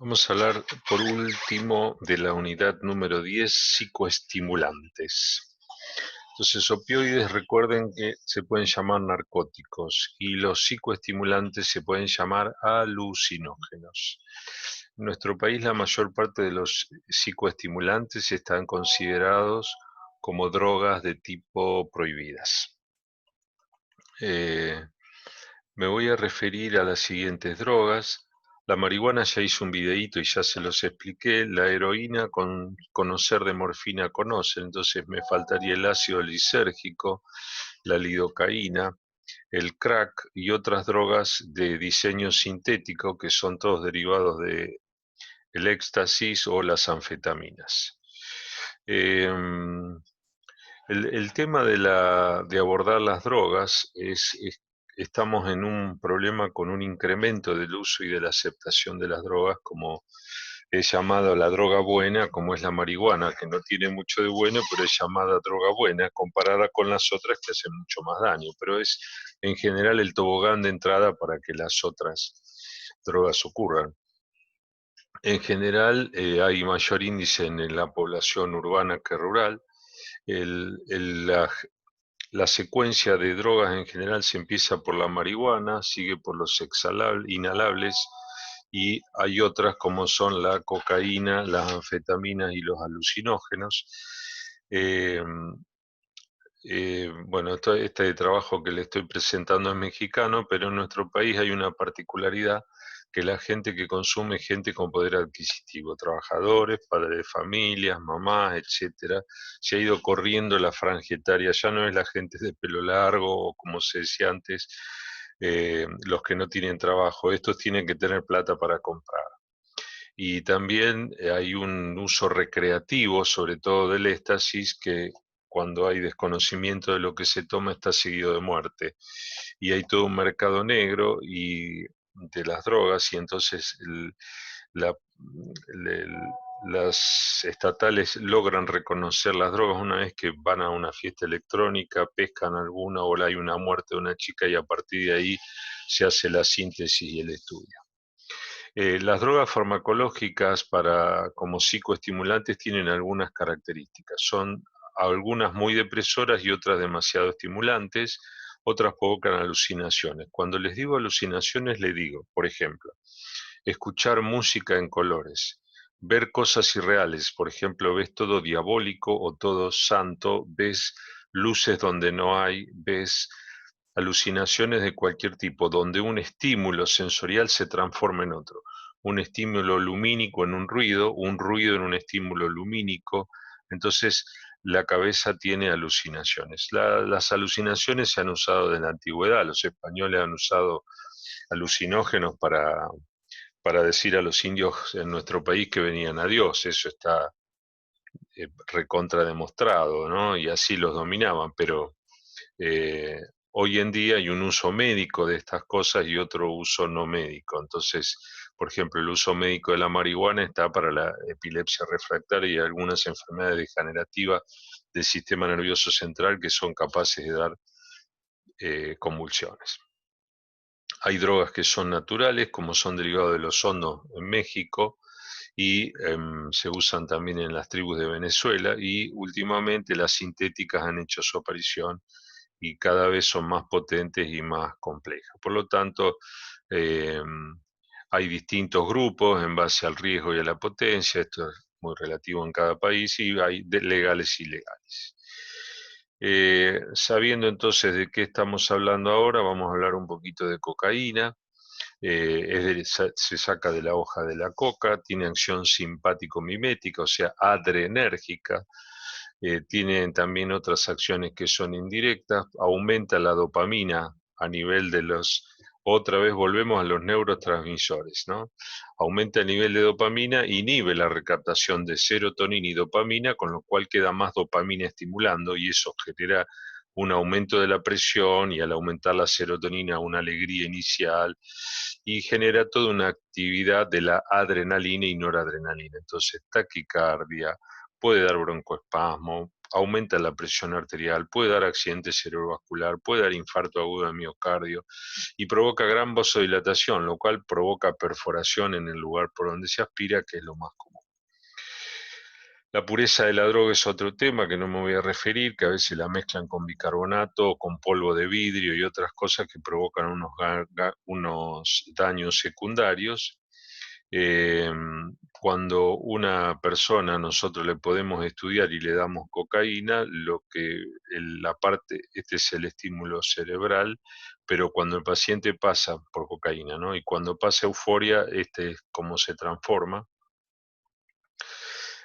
Vamos a hablar por último de la unidad número 10, psicoestimulantes. Entonces, opioides, recuerden que se pueden llamar narcóticos y los psicoestimulantes se pueden llamar alucinógenos. En nuestro país, la mayor parte de los psicoestimulantes están considerados como drogas de tipo prohibidas. Eh, Me voy a referir a las siguientes drogas. La marihuana ya hice un videíto y ya se los expliqué. La heroína, con conocer de morfina conocen, entonces me faltaría el ácido lisérgico, la lidocaína, el crack y otras drogas de diseño sintético que son todos derivados de el éxtasis o las anfetaminas. Em, el tema de abordar las drogas estamos en un problema con un incremento del uso y de la aceptación de las drogas, como es llamado la droga buena, como es la marihuana, que no tiene mucho de bueno, pero es llamada droga buena, comparada con las otras que hacen mucho más daño, pero es en general el tobogán de entrada para que las otras drogas ocurran. En general, hay mayor índice en la población urbana que rural. El- el- la, la secuencia de drogas en general se empieza por la marihuana, sigue por los inhalables y hay otras como son la cocaína, las anfetaminas y los alucinógenos. Eh, bueno, este trabajo que le estoy presentando es mexicano, pero en nuestro país hay una particularidad que la gente que consume es gente con poder adquisitivo, trabajadores, padres de familias, mamás, etcétera. Se ha ido corriendo la franja etaria, ya no es la gente de pelo largo o como se decía antes, los que no tienen trabajo, estos tienen que tener plata para comprar. Y también hay un uso recreativo, sobre todo del éxtasis, que cuando hay desconocimiento de lo que se toma está seguido de muerte. Y hay todo un mercado negro y de las drogas y entonces la- el- las estatales logran reconocer las drogas una vez que van a una fiesta electrónica, pescan alguna o hay una muerte de una chica y a partir de ahí se hace la síntesis y el estudio. Las drogas farmacológicas como psicoestimulantes tienen algunas características. Son algunas muy depresoras y otras demasiado estimulantes, otras provocan alucinaciones. Cuando les digo alucinaciones, les digo, por ejemplo, escuchar música en colores, ver cosas irreales, por ejemplo, ves todo diabólico o todo santo, ves luces donde no hay, ves alucinaciones de cualquier tipo, donde un estímulo sensorial se transforma en otro, un estímulo lumínico en un ruido en un estímulo lumínico, entonces la cabeza tiene alucinaciones. Las alucinaciones se han usado desde la antigüedad, los españoles han usado alucinógenos para decir a los indios en nuestro país que venían a Dios, eso está recontra demostrado, ¿no? Y así los dominaban, pero eh, hoy en día hay un uso médico de estas cosas y otro uso no médico. Entonces, por ejemplo, el uso médico de la marihuana está para la epilepsia refractaria y algunas enfermedades degenerativas del sistema nervioso central que son capaces de dar convulsiones. Hay drogas que son naturales, como son derivados de los hongos en México, y se usan también en las tribus de Venezuela, y últimamente las sintéticas han hecho su aparición y cada vez son más potentes y más complejas. Por lo tanto, eh, hay distintos grupos en base al riesgo y a la potencia, esto es muy relativo en cada país, y hay legales y ilegales. Sabiendo entonces de qué estamos hablando ahora, vamos a hablar un poquito de cocaína. Se saca de la hoja de la coca, tiene acción simpático-mimética, o sea, adrenérgica. Tiene también otras acciones que son indirectas, aumenta la dopamina a nivel de otra vez volvemos a los neurotransmisores, ¿no? Aumenta el nivel de dopamina, inhibe la recaptación de serotonina y dopamina, con lo cual queda más dopamina estimulando y eso genera un aumento de la presión y al aumentar la serotonina una alegría inicial y genera toda una actividad de la adrenalina y noradrenalina. Entonces, taquicardia, puede dar broncoespasmo, aumenta la presión arterial, puede dar accidente cerebrovascular, puede dar infarto agudo de miocardio y provoca gran vasodilatación, lo cual provoca perforación en el lugar por donde se aspira, que es lo más común. La pureza de la droga es otro tema que no me voy a referir, que a veces la mezclan con bicarbonato o con polvo de vidrio y otras cosas que provocan unos daños secundarios. Eh, Cuando una persona nosotros le podemos estudiar y le damos cocaína, la parte, este es el estímulo cerebral, pero cuando el paciente pasa por cocaína, ¿no? Y cuando pasa euforia, este es cómo se transforma.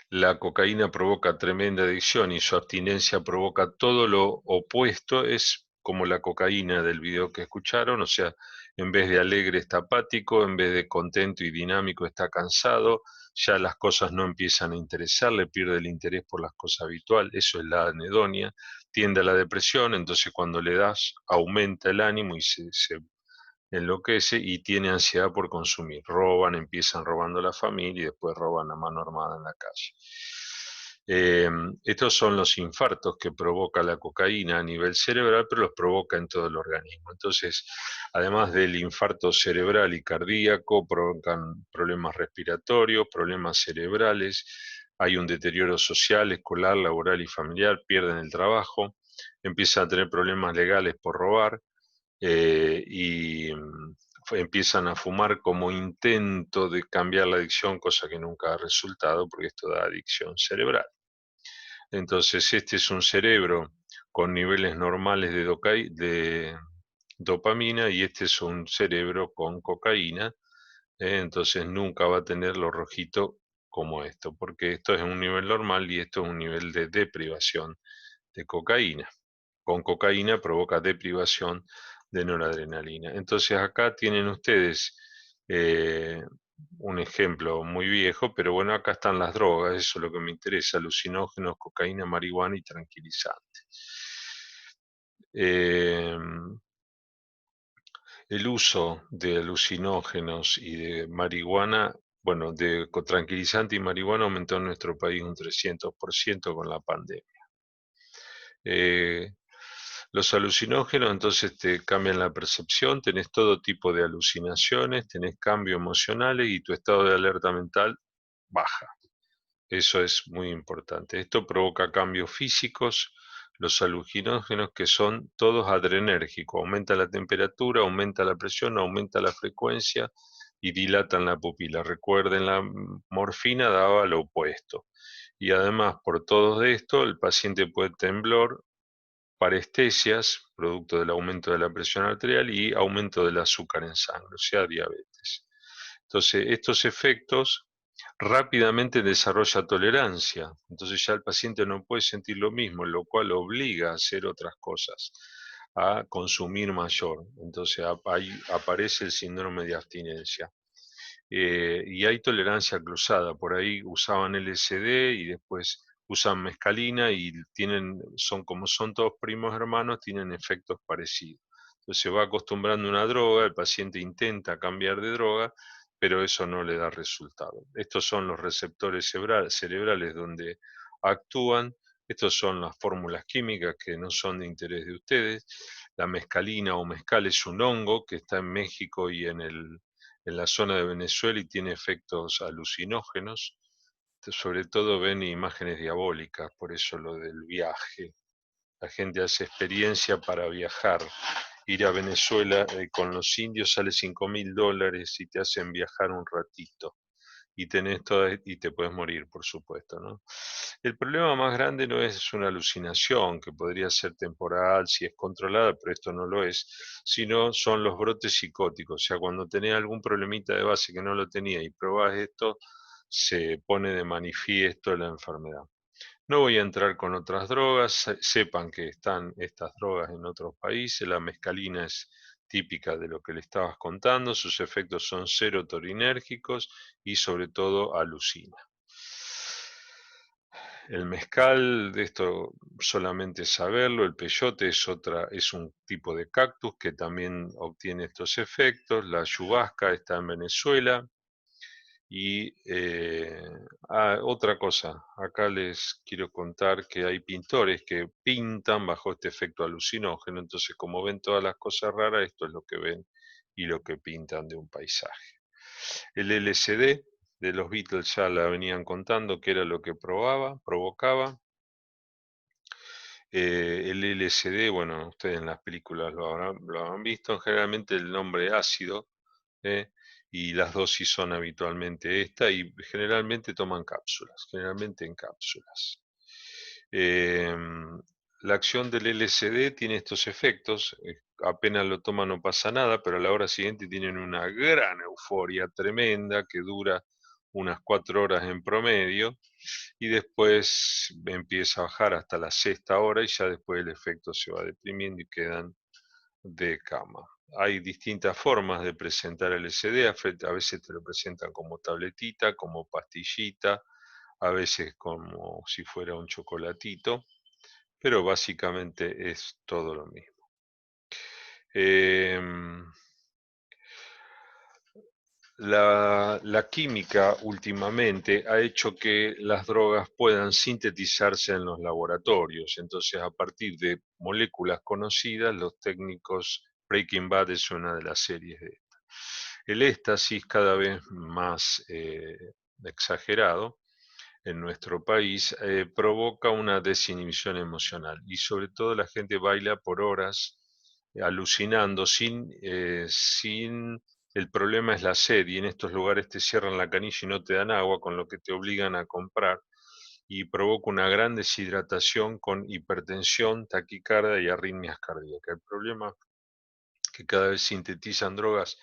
La cocaína provoca tremenda adicción y su abstinencia provoca todo lo opuesto, es como la cocaína del video que escucharon, o sea, en vez de alegre está apático, en vez de contento y dinámico está cansado, ya las cosas no empiezan a interesarle, pierde el interés por las cosas habituales, eso es la anedonia, tiende a la depresión, entonces cuando le das aumenta el ánimo y se enloquece y tiene ansiedad por consumir. Roban, empiezan robando a la familia y después roban a mano armada en la calle. Eh, Estos son los infartos que provoca la cocaína a nivel cerebral, pero los provoca en todo el organismo. Entonces, además del infarto cerebral y cardíaco, provocan problemas respiratorios, problemas cerebrales, hay un deterioro social, escolar, laboral y familiar, pierden el trabajo, empiezan a tener problemas legales por robar, y empiezan a fumar como intento de cambiar la adicción, cosa que nunca ha resultado porque esto da adicción cerebral. Entonces, este es un cerebro con niveles normales de dopamina y este es un cerebro con cocaína, entonces nunca va a tener lo rojito como esto, porque esto es un nivel normal y esto es un nivel de deprivación de cocaína. Con cocaína provoca deprivación de noradrenalina. Entonces acá tienen ustedes eh, un ejemplo muy viejo, pero bueno, acá están las drogas, eso es lo que me interesa, alucinógenos, cocaína, marihuana y tranquilizantes. Eh, el uso de alucinógenos y de marihuana, bueno, de tranquilizante y marihuana aumentó en nuestro país un 300% con la pandemia. Eh, los alucinógenos entonces te cambian la percepción, tenés todo tipo de alucinaciones, tenés cambios emocionales y tu estado de alerta mental baja. Eso es muy importante. Esto provoca cambios físicos. Los alucinógenos que son todos adrenérgicos, aumenta la temperatura, aumenta la presión, aumenta la frecuencia y dilatan la pupila. Recuerden, la morfina daba lo opuesto. Y además, por todo esto, el paciente puede temblor, parestesias, producto del aumento de la presión arterial y aumento del azúcar en sangre, o sea, diabetes. Entonces, estos efectos rápidamente desarrolla tolerancia, entonces ya el paciente no puede sentir lo mismo, lo cual obliga a hacer otras cosas, a consumir mayor. Entonces ahí aparece el síndrome de abstinencia. Y hay tolerancia cruzada, por ahí usaban LSD y después usan mescalina y son como son todos primos hermanos, tienen efectos parecidos. Entonces se va acostumbrando a una droga, el paciente intenta cambiar de droga, pero eso no le da resultado. Estos son los receptores cerebrales donde actúan, estos son las fórmulas químicas que no son de interés de ustedes. La mescalina o mezcal es un hongo que está en México y en la zona de Venezuela y tiene efectos alucinógenos. Sobre todo ven imágenes diabólicas, por eso lo del viaje. La gente hace experiencia para viajar. Ir a Venezuela con los indios sale $5.000 y te hacen viajar un ratito. Y y te puedes morir, por supuesto, ¿no? El problema más grande no es una alucinación, que podría ser temporal si es controlada, pero esto no lo es, sino son los brotes psicóticos. O sea, cuando tenés algún problemita de base que no lo tenía y probás esto, se pone de manifiesto la enfermedad. No voy a entrar con otras drogas, sepan que están estas drogas en otros países, la mescalina es típica de lo que le estabas contando, sus efectos son serotoninérgicos y sobre todo alucina. El mezcal, de esto solamente saberlo, el peyote es un tipo de cactus que también obtiene estos efectos, la ayahuasca está en Venezuela Y otra cosa, acá les quiero contar que hay pintores que pintan bajo este efecto alucinógeno, entonces como ven todas las cosas raras, esto es lo que ven y lo que pintan de un paisaje. El LSD de los Beatles ya la venían contando que era lo que provocaba. El LSD, bueno, ustedes en las películas lo habrán visto, generalmente el nombre ácido, ¿eh? Y las dosis son habitualmente esta y generalmente toman cápsulas, generalmente en cápsulas. La acción del LSD tiene estos efectos, apenas lo toman no pasa nada, pero a la hora siguiente tienen una gran euforia tremenda que dura unas 4 horas en promedio y después empieza a bajar hasta la sexta hora y ya después el efecto se va deprimiendo y quedan de cama. Hay distintas formas de presentar el LSD, a veces te lo presentan como tabletita, como pastillita, a veces como si fuera un chocolatito, pero básicamente es todo lo mismo. Em, la química últimamente ha hecho que las drogas puedan sintetizarse en los laboratorios, entonces a partir de moléculas conocidas, los técnicos, Breaking Bad es una de las series de esta. El éxtasis cada vez más exagerado en nuestro país provoca una desinhibición emocional y sobre todo la gente baila por horas alucinando sin el problema es la sed y en estos lugares te cierran la canilla y no te dan agua, con lo que te obligan a comprar y provoca una gran deshidratación con hipertensión, taquicardia y arritmias cardíacas. El problema es que cada vez sintetizan drogas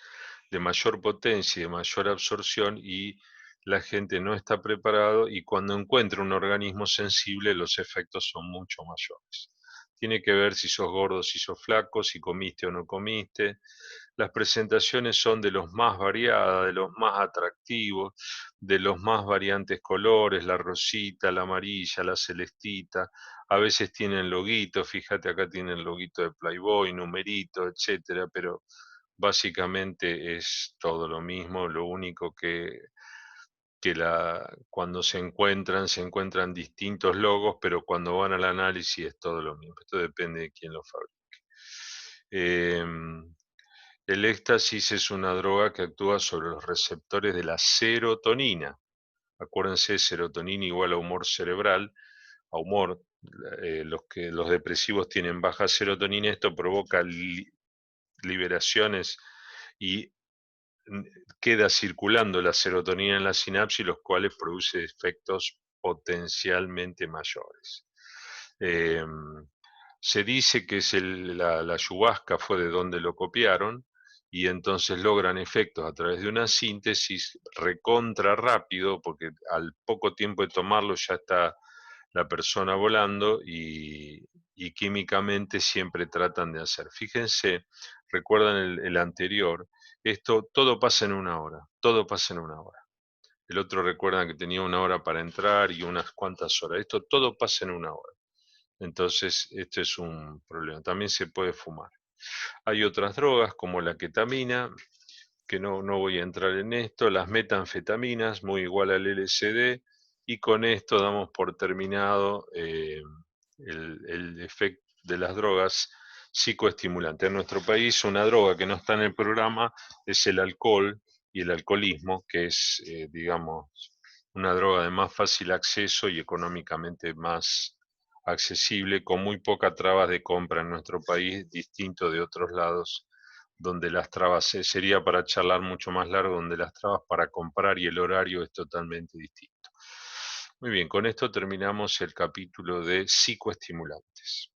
de mayor potencia y de mayor absorción y la gente no está preparado y cuando encuentra un organismo sensible los efectos son mucho mayores. Tiene que ver si sos gordo, si sos flaco, si comiste o no comiste. Las presentaciones son de los más variadas, de los más atractivos, de los más variantes colores, la rosita, la amarilla, la celestita. A veces tienen loguitos, fíjate acá tienen loguito de Playboy, numerito, etcétera, pero básicamente es todo lo mismo, lo único que cuando se encuentran distintos logos, pero cuando van al análisis es todo lo mismo. Esto depende de quién lo fabrique. El éxtasis es una droga que actúa sobre los receptores de la serotonina. Acuérdense, serotonina igual a humor cerebral, a humor. Los depresivos tienen baja serotonina, esto provoca liberaciones y queda circulando la serotonina en la sinapsis, los cuales produce efectos potencialmente mayores. Eh, Se dice que la ayahuasca fue de donde lo copiaron y entonces logran efectos a través de una síntesis recontra rápido, porque al poco tiempo de tomarlo ya está la persona volando y químicamente siempre tratan de hacer. Fíjense, recuerdan el anterior, esto todo pasa en una hora, todo pasa en una hora. El otro recuerdan que tenía una hora para entrar y unas cuantas horas. Esto todo pasa en una hora. Entonces, esto es un problema. También se puede fumar. Hay otras drogas como la ketamina, que no voy a entrar en esto, las metanfetaminas, muy igual al LSD, y con esto damos por terminado el efecto de las drogas psicoestimulantes. En nuestro país, una droga que no está en el programa es el alcohol y el alcoholismo, que es, digamos, una droga de más fácil acceso y económicamente más accesible, con muy poca trabas de compra en nuestro país, distinto de otros lados donde las trabas sería para charlar mucho más largo, donde las trabas para comprar y el horario es totalmente distinto. Muy bien, con esto terminamos el capítulo de psicoestimulantes.